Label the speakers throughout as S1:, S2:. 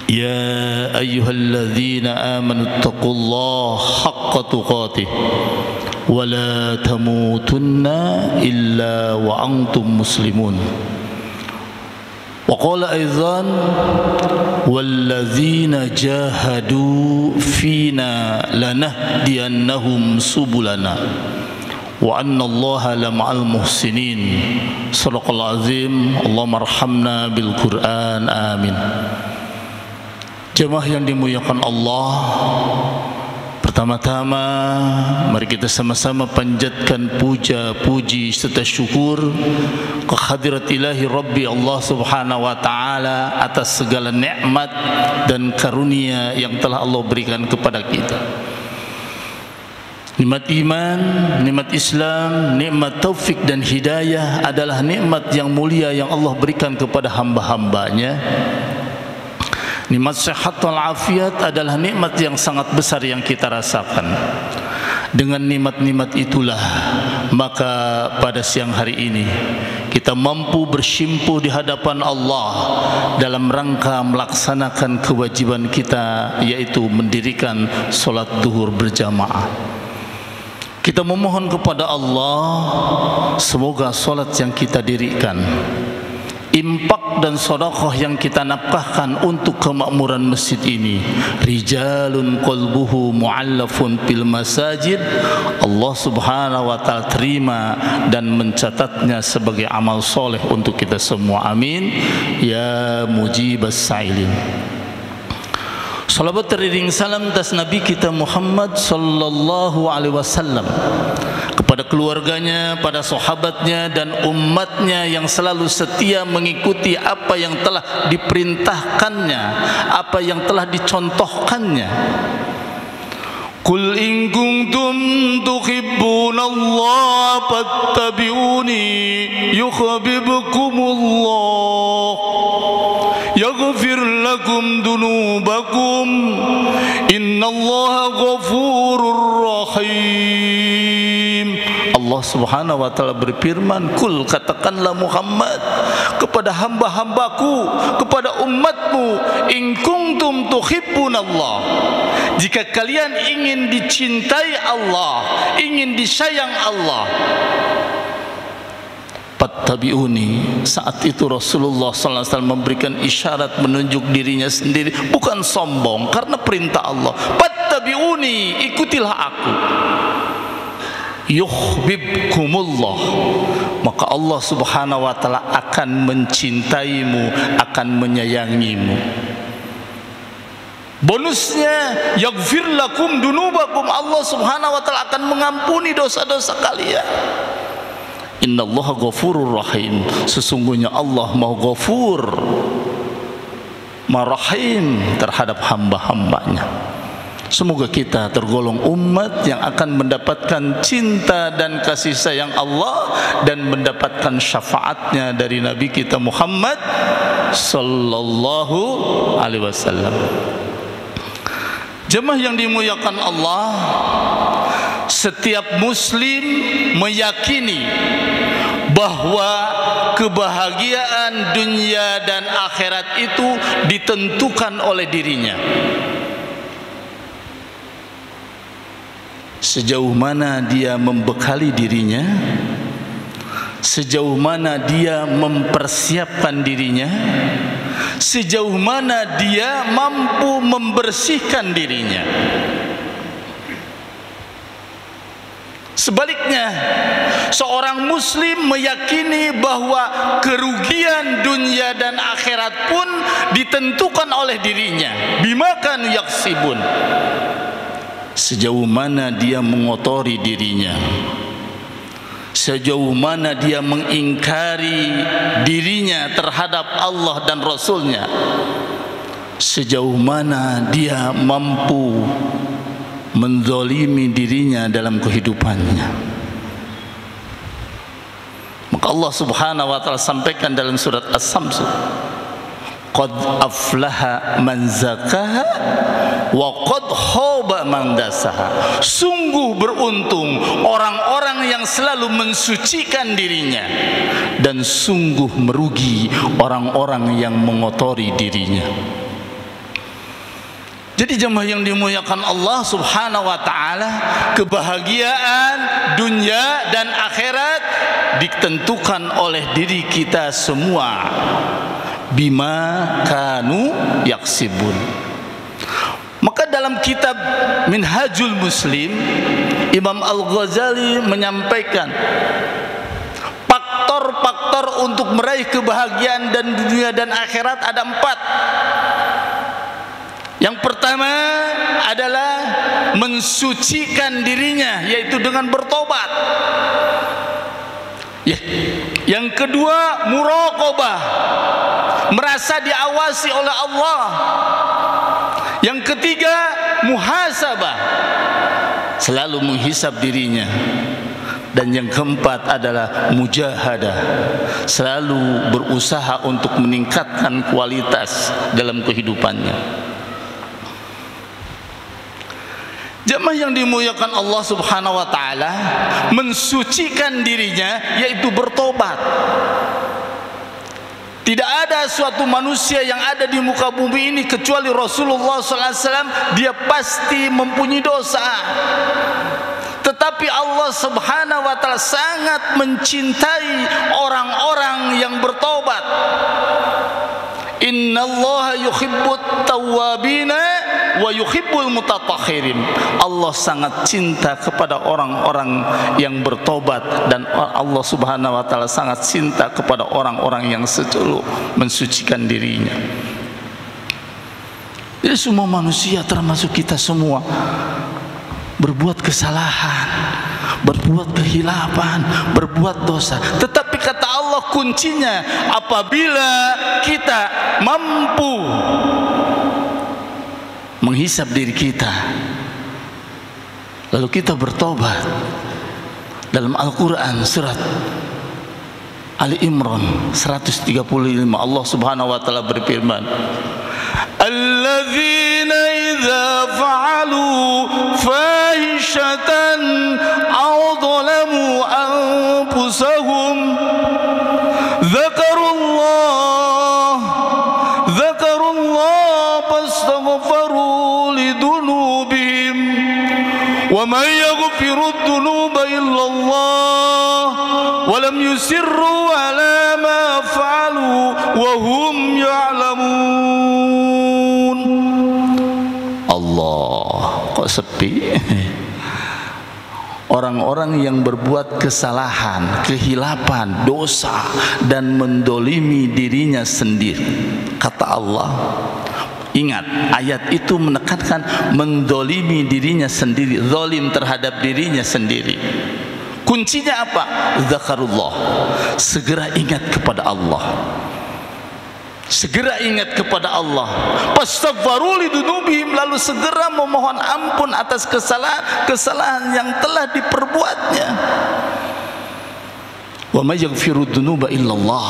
S1: يا أيها الذين آمنوا اتقوا الله حق تقاته ولا تموتن إلا وأنتم مسلمون وقال أيضا والذين جاهدوا فينا لنهدينهم سبلنا وأن الله لمع المحسنين صدق الله العظيم اللهم ارحمنا بالقرآن آمين. Jemaah yang dimuliakan Allah, pertama-tama mari kita sama-sama panjatkan puja, puji serta syukur kehadirat ilahi Rabbi Allah Subhanahu wa taala atas segala nikmat dan karunia yang telah Allah berikan kepada kita. Nikmat iman, nikmat Islam, nikmat taufik dan hidayah adalah nikmat yang mulia yang Allah berikan kepada hamba-hambanya. Nikmat sehat wal afiat adalah nikmat yang sangat besar yang kita rasakan. Dengan nikmat-nikmat itulah maka pada siang hari ini kita mampu bersimpuh di hadapan Allah dalam rangka melaksanakan kewajiban kita, yaitu mendirikan solat duhur berjamaah. Kita memohon kepada Allah semoga solat yang kita dirikan, impak dan sedekah yang kita nafkahkan untuk kemakmuran masjid ini, rijalun qalbuhu mu'allafun fil masajid, Allah Subhanahu wa taala terima dan mencatatnya sebagai amal soleh untuk kita semua. Amin ya mujibas sa'ilin. Salawat teriring salam atas Nabi kita Muhammad sallallahu alaihi wasallam, kepada keluarganya, pada sahabatnya dan umatnya yang selalu setia mengikuti apa yang telah diperintahkannya, apa yang telah dicontohkannya. Qul in kuntum tuhibbunallaha fattabi'uni yuhibbukumullah yaghfir lakum dunubakum innallaha ghafurur rahim. Allah Subhanahu wa taala berfirman, "Kul," katakanlah Muhammad kepada hamba-hambaku, kepada umatmu, "In kuntum tuhibbunallah," jika kalian ingin dicintai Allah, ingin disayang Allah, fattabi'uni. Saat itu Rasulullah sallallahu alaihi wasallam memberikan isyarat menunjuk dirinya sendiri, bukan sombong, karena perintah Allah. Fattabi'uni, ikutilah aku. Yuhibbukumullah, maka Allah Subhanahu wa taala akan mencintaimu, akan menyayangimu. Bonusnya yaghfir lakum dunubakum, Allah Subhanahu wa taala akan mengampuni dosa-dosa kalian. Innallaha ghafurur rahim, sesungguhnya Allah Maha Ghafur, Maha Rahim terhadap hamba-hambanya. Semoga kita tergolong umat yang akan mendapatkan cinta dan kasih sayang Allah dan mendapatkan syafaatnya dari Nabi kita Muhammad sallallahu alaihi wasallam. Jemaah yang dimuliakan Allah, setiap muslim meyakini bahwa kebahagiaan dunia dan akhirat itu ditentukan oleh dirinya. Sejauh mana dia membekali dirinya, sejauh mana dia mempersiapkan dirinya, sejauh mana dia mampu membersihkan dirinya. Sebaliknya, seorang muslim meyakini bahwa kerugian dunia dan akhirat pun ditentukan oleh dirinya. Bima kanu yaksibun, sejauh mana dia mengotori dirinya, sejauh mana dia mengingkari dirinya terhadap Allah dan Rasulnya, sejauh mana dia mampu menzalimi dirinya dalam kehidupannya. Maka Allah Subhanahu wa taala sampaikan dalam surat As-Samsu, qad aflaha man zakaha wa qad khaba man dasaha. Sungguh beruntung orang-orang yang selalu mensucikan dirinya, dan sungguh merugi orang-orang yang mengotori dirinya. Jadi jemaah yang dimuliakan Allah Subhanahu wa taala, kebahagiaan dunia dan akhirat ditentukan oleh diri kita semua. Bima kanu yaksibun. Maka dalam kitab Minhajul Muslim, Imam Al-Ghazali menyampaikan faktor-faktor untuk meraih kebahagiaan dan dunia dan akhirat ada 4. Yang pertama adalah mensucikan dirinya, yaitu dengan bertobat. Yang kedua, muraqabah, merasa diawasi oleh Allah. Yang ketiga, muhasabah, selalu menghisab dirinya. Dan yang keempat adalah mujahadah, selalu berusaha untuk meningkatkan kualitas dalam kehidupannya. Jemaah yang dimuliakan Allah Subhanahu wa taala, mensucikan dirinya yaitu bertobat. Tidak ada suatu manusia yang ada di muka bumi ini kecuali Rasulullah SAW, dia pasti mempunyai dosa. Tetapi Allah Subhanahu wa taala sangat mencintai orang-orang yang bertobat. Innallaha yuhibbut tawwabina wa yuhibbul mutatahhirin. Allah sangat cinta kepada orang-orang yang bertobat, dan Allah Subhanahu wa taala sangat cinta kepada orang-orang yang selalu mensucikan dirinya. Jadi semua manusia termasuk kita semua berbuat kesalahan, berbuat kehilapan, berbuat dosa. Tetapi kata Allah kuncinya, apabila kita mampu menghisab diri kita, lalu kita bertobat. Dalam Al-Quran surat Ali Imran 135, Allah Subhanahu wa taala berfirman, alladzina idza fa'alu fahishatan aw zalamu anfusahum dzakarullah fastaghfaru lidunubihim wa man yaghfirud dunuba illallah wa lam yusirru ala ma fa'alu wa hum ya'lamun. Allah, kok sepi? Orang-orang yang berbuat kesalahan, kehilapan, dosa, dan mendolimi dirinya sendiri. Kata Allah, ingat, ayat itu menekankan mendolimi dirinya sendiri, zalim terhadap dirinya sendiri. Kuncinya apa? Dzakarullah, segera ingat kepada Allah. Segera ingat kepada Allah. Fastaghfaru lidunubihim, lalu segera memohon ampun atas kesalahan yang telah diperbuatnya. Wa may yaghfiru dzunuba illallah,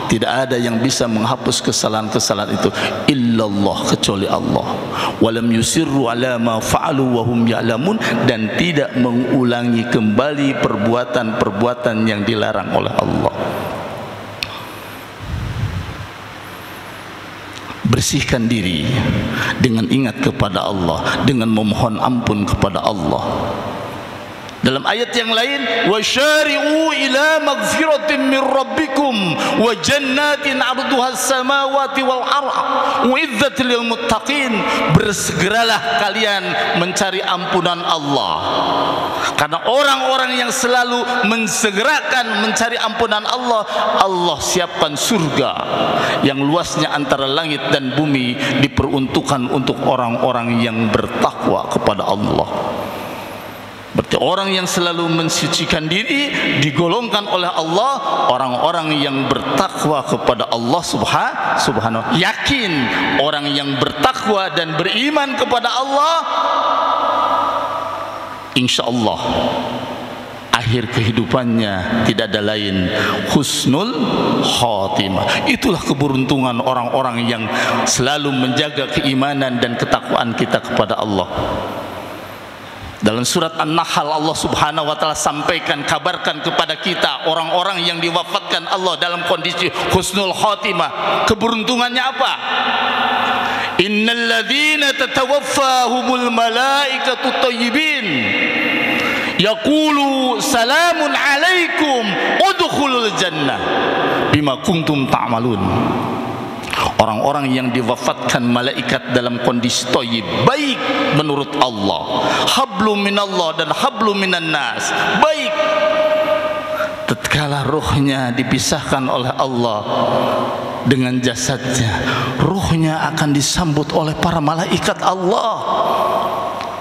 S1: tidak ada yang bisa menghapus kesalahan-kesalahan itu illallah, kecuali Allah. Wa lam yusirru ala ma fa'alu wa hum ya'lamun, dan tidak mengulangi kembali perbuatan-perbuatan yang dilarang oleh Allah. Bersihkan diri dengan ingat kepada Allah, dengan memohon ampun kepada Allah. Dalam ayat yang lain, wasyari'u ila magfiratin min rabbikum wa jannatin 'arduha as-samawati wal ardh u'izzat lil muttaqin. Bersegeralah kalian mencari ampunan Allah, karena orang-orang yang selalu mensegerakan mencari ampunan Allah, Allah siapkan surga yang luasnya antara langit dan bumi, diperuntukkan untuk orang-orang yang bertakwa kepada Allah. Berarti orang yang selalu mensucikan diri digolongkan oleh Allah orang-orang yang bertakwa kepada Allah Subhanahu. Yakin orang yang bertakwa dan beriman kepada Allah, insya Allah akhir kehidupannya tidak ada lain husnul khatimah. Itulah keberuntungan orang-orang yang selalu menjaga keimanan dan ketakwaan kita kepada Allah. Dalam surat An-Nahl, Allah Subhanahu wa taala sampaikan, kabarkan kepada kita orang-orang yang diwafatkan Allah dalam kondisi husnul khatimah. Keberuntungannya apa? innal ladzina tatawaffahumul malaikatu thayyibin yaqulu salamun alaikum udkhulul jannah bima kuntum ta'malun. Orang-orang yang diwafatkan malaikat dalam kondisi thayyib, baik menurut Allah, hablum minallah dan hablum minan nas, baik. Tatkala ruhnya dipisahkan oleh Allah dengan jasadnya, ruhnya akan disambut oleh para malaikat Allah.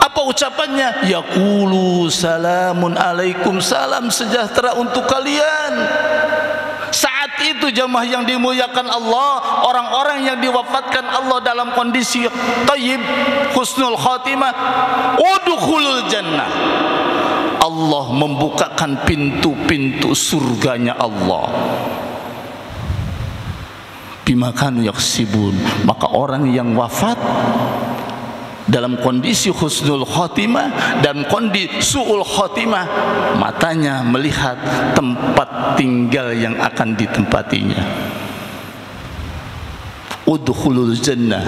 S1: Apa ucapannya? Yaqulu salamun alaikum, salam sejahtera untuk kalian. Saat itu jamaah yang dimuliakan Allah, orang-orang yang diwafatkan Allah dalam kondisi thayyib, husnul khatimah, udkhulul jannah. Allah membukakan pintu-pintu surganya Allah. Bima kanu yaksibun. Maka orang yang wafat dalam kondisi husnul khotimah dan kondisi su'ul khotimah, matanya melihat tempat tinggal yang akan ditempatinya. Udkhulul jannah.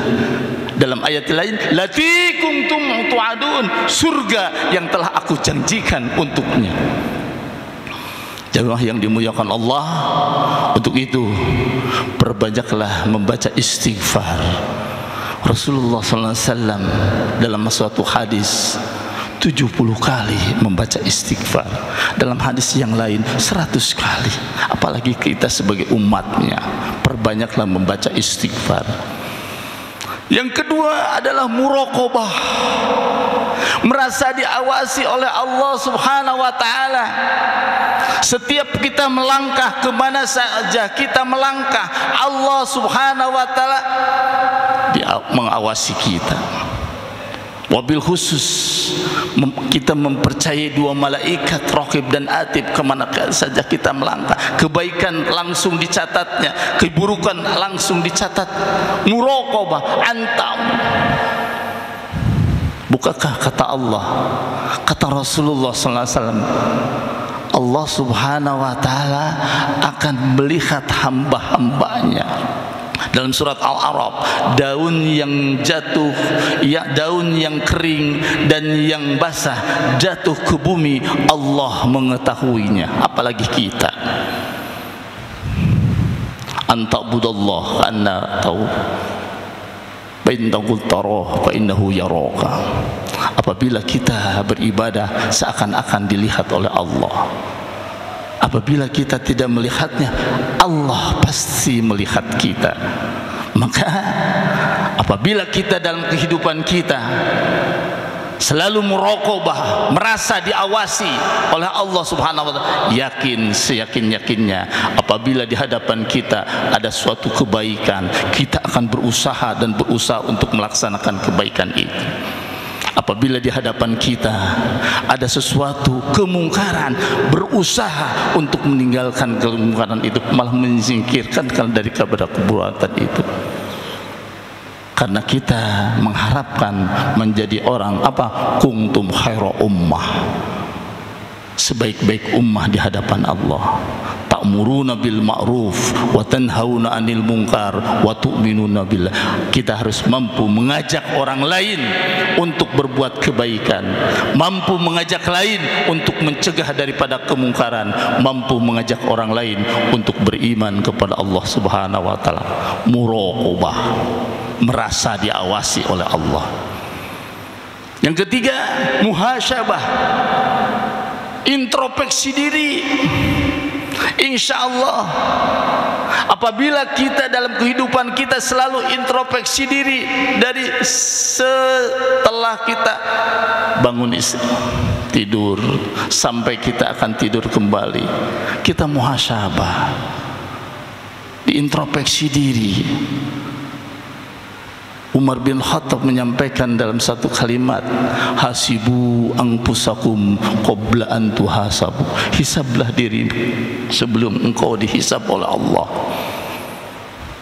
S1: Dalam ayat lain, lati kuntum tu'adun, surga yang telah aku janjikan untuknya. Jamaah yang dimuliakan Allah, untuk itu perbanyaklah membaca istighfar. Rasulullah SAW dalam suatu hadis 70 kali membaca istighfar, dalam hadis yang lain 100 kali. Apalagi kita sebagai umatnya, perbanyaklah membaca istighfar. Yang kedua adalah muraqabah, merasa diawasi oleh Allah Subhanahu wa taala. Setiap kita melangkah kemana saja kita melangkah, Allah Subhanahu wa taala mengawasi kita. Wabil khusus kita mempercayai dua malaikat Raqib dan Atid, kemana saja kita melangkah, kebaikan langsung dicatatnya, keburukan langsung dicatat. Muraqabah antam. Bukankah kata Allah, kata Rasulullah SAW, Allah Subhanahu wa taala akan melihat hamba-hambanya. Dalam surat Al-A'raf, daun yang jatuh, ya daun yang kering dan yang basah jatuh ke bumi, Allah mengetahuinya, apalagi kita. Anta'budallah anna tahu fa innahu tarah fa innahu yaraka. Apabila kita beribadah seakan-akan dilihat oleh Allah. Apabila kita tidak melihatnya, Allah pasti melihat kita. Maka apabila kita dalam kehidupan kita selalu muraqabah, merasa diawasi oleh Allah Subhanahu wa taala, yakin seyakin-yakinnya apabila di hadapan kita ada suatu kebaikan, kita akan berusaha untuk melaksanakan kebaikan itu. Apabila di hadapan kita ada sesuatu kemungkaran, berusaha untuk meninggalkan kemungkaran itu, malah menyingkirkan dari kepada perbuatan itu. Karena kita mengharapkan menjadi orang apa? Kuntum khaira ummah, sebaik-baik ummah di hadapan Allah. Ta'muruna bil ma'ruf wa tanhauna 'anil munkar wa tu'minuna billah. Kita harus mampu mengajak orang lain untuk berbuat kebaikan, mampu mengajak lain untuk mencegah daripada kemungkaran, mampu mengajak orang lain untuk beriman kepada Allah Subhanahu wa taala. Muraqabah, merasa diawasi oleh Allah. Yang ketiga, muhasyabah, introspeksi diri. Insya Allah apabila kita dalam kehidupan kita selalu introspeksi diri, dari setelah kita bangun tidur sampai kita akan tidur kembali, kita muhasabah, diintrospeksi diri. Umar bin Khattab menyampaikan dalam satu kalimat, hasibu anfusakum qabla an tuhasabu. Hisablah dirimu sebelum engkau dihisab oleh Allah.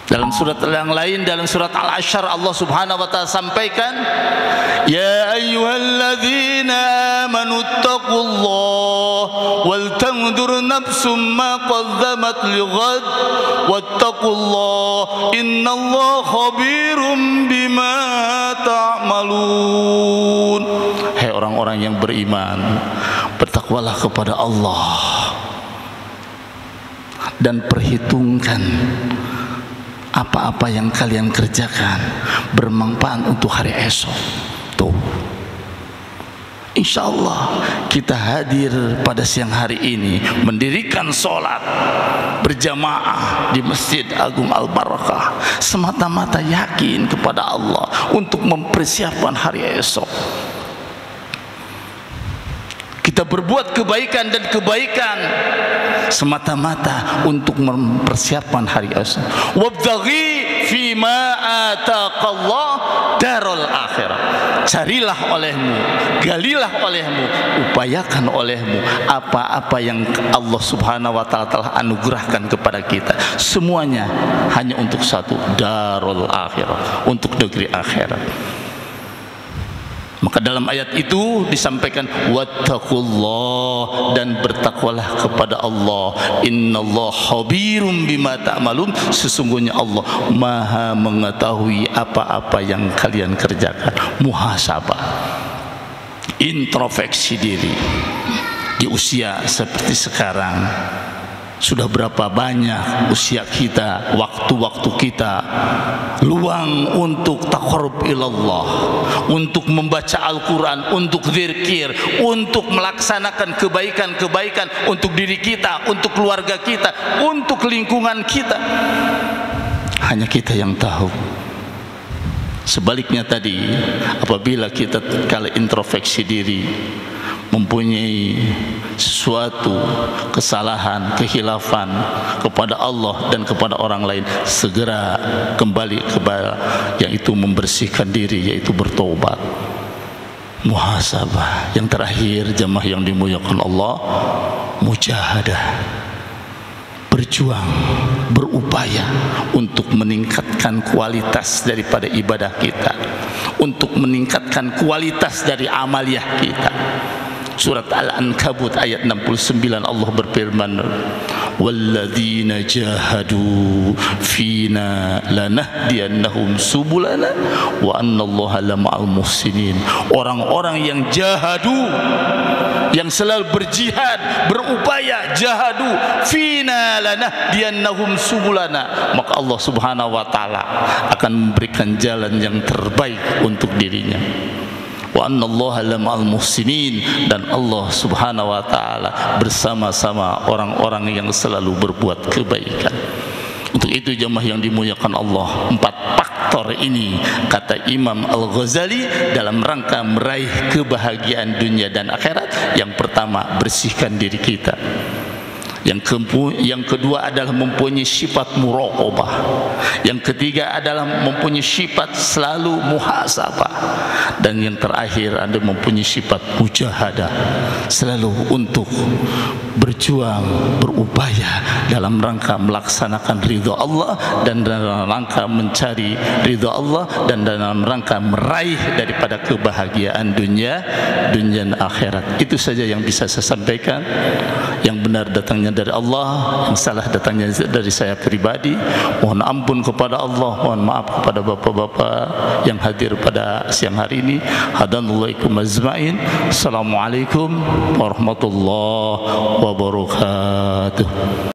S1: Dalam surat yang lain, dalam surat Al-Asyr, Allah Subhanahu wa taala sampaikan, ya ayyuhalladzina amanu taqullaha wal tanzur nafsum ma qaddamat lighad wattaqullaha innallaha khabirum bima ta'malun. Hai orang-orang yang beriman, bertakwalah kepada Allah dan perhitungkan apa-apa yang kalian kerjakan bermanfaat untuk hari esok. Tuh, insya Allah kita hadir pada siang hari ini mendirikan sholat berjamaah di Masjid Agung Al-Barakah semata-mata yakin kepada Allah untuk mempersiapkan hari esok. Kita berbuat kebaikan dan kebaikan semata-mata untuk mempersiapkan hari esok. Wabtaghi fima ataqallah darul akhirah. Carilah olehmu, galilah olehmu, upayakan olehmu apa-apa yang Allah Subhanahu wa taala telah anugerahkan kepada kita. Semuanya hanya untuk satu, darul akhirah, untuk negeri akhirat. Maka dalam ayat itu disampaikan wattaqullah, dan bertakwalah kepada Allah. Innallaha khabirum bima ta'malun, sesungguhnya Allah Maha mengetahui apa-apa yang kalian kerjakan. Muhasabah, introspeksi diri. Di usia seperti sekarang, sudah berapa banyak usia kita, waktu-waktu kita luang untuk taqarrub ilallah, untuk membaca Al-Quran, untuk zikir, untuk melaksanakan kebaikan-kebaikan untuk diri kita, untuk keluarga kita, untuk lingkungan kita. Hanya kita yang tahu. Sebaliknya tadi, apabila kita kala introspeksi diri, mempunyai sesuatu kesalahan, kehilafan kepada Allah dan kepada orang lain, segera kembali kepada yaitu membersihkan diri, yaitu bertobat, muhasabah. Yang terakhir, jamaah yang dimuliakan Allah, mujahadah, berjuang, berupaya untuk meningkatkan kualitas daripada ibadah kita, untuk meningkatkan kualitas dari amaliyah kita. Surat Al-Ankabut ayat 69, Allah berfirman, walladzina jahadu fina lanahdiyannahum subulana wa annallaha lama'al muhsinin. Orang-orang yang jahadu, yang selalu berjihad, berupaya, jahadu fina lanahdiyannahum subulana, maka Allah Subhanahu wa taala akan memberikan jalan yang terbaik untuk dirinya. Wa annallaha lama'al muhsinin, dan Allah Subhanahu wa taala bersama-sama orang-orang yang selalu berbuat kebaikan. Untuk itu jemaah yang dimuliakan Allah, 4 faktor ini kata Imam Al-Ghazali dalam rangka meraih kebahagiaan dunia dan akhirat. Yang pertama, bersihkan diri kita. Yang kedua adalah mempunyai sifat muraqabah. Yang ketiga adalah mempunyai sifat selalu muhasabah. Dan yang terakhir adalah mempunyai sifat mujahadah, selalu untuk berjuang, berupaya dalam rangka melaksanakan ridha Allah, dan dalam rangka mencari ridha Allah, dan dalam rangka meraih daripada kebahagiaan dunia dan akhirat. Itu saja yang bisa saya sampaikan. Yang benar datangnya dari Allah, yang salah datangnya dari saya pribadi. Mohon ampun kepada Allah, mohon maaf kepada bapak-bapak yang hadir pada siang hari ini. Hadanallahaikum ajma'in. Assalamualaikum warahmatullahi wabarakatuh.